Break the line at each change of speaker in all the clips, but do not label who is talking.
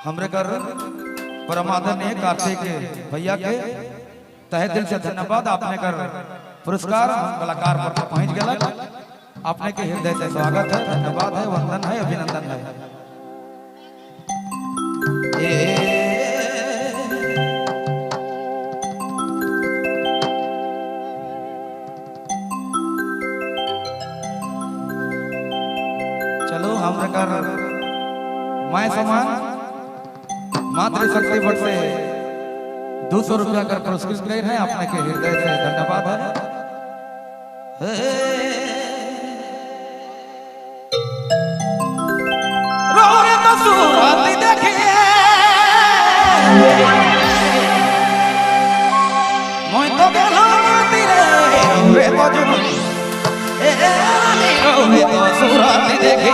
हमरे कर परमादरणीय कार्तिक भैया के तहे दिल से धन्यवाद। आपने कर पुरस्कार कलाकार पर पहुंच गया। आपने के हृदय से स्वागत है, धन्यवाद है, वंदन है, अभिनंदन है। चलो हमरे कर मैं समान मातृशक्ति भट्ट से 200 रुपया कर पुरस्कृत गए हैं। आपने के हृदय से धन्यवाद है। रोए तो सूरत देखे मैं तो गेला तेरे रोए तो जो रोए तो सूरत देखे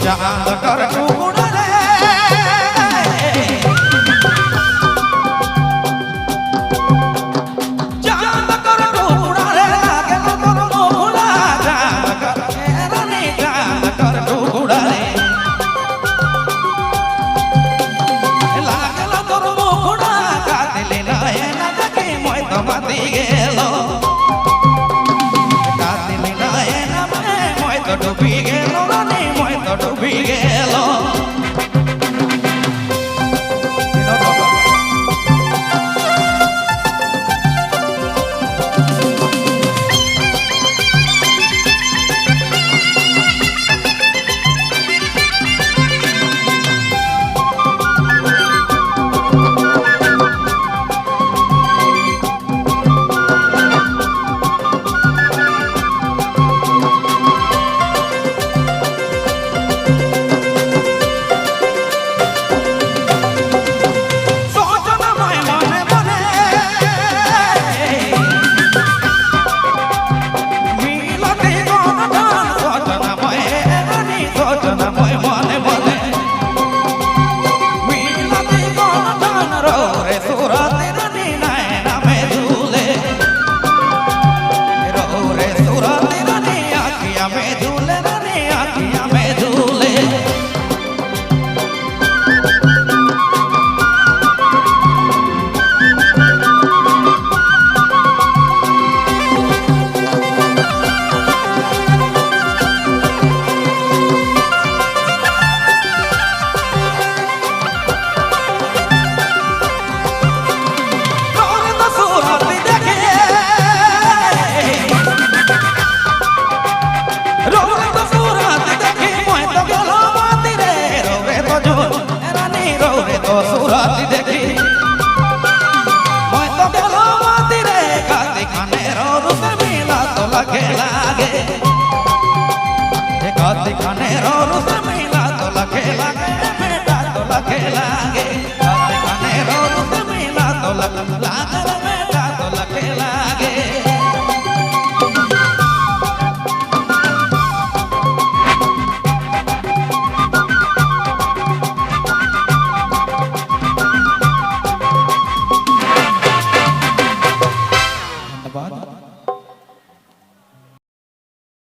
चांद कर टुकड़ा रे चांद कर टुकड़ा रे लागे तोर मोहला चांद कर रानी चांद कर टुकड़ा रे लागे तोर मोहला कातिले लाए ना देखे मोय तो मती गेलो कातिले लाए ना मोय तो डूबी गेलो रानी मोय तो डूबी गेलो दिखाने रो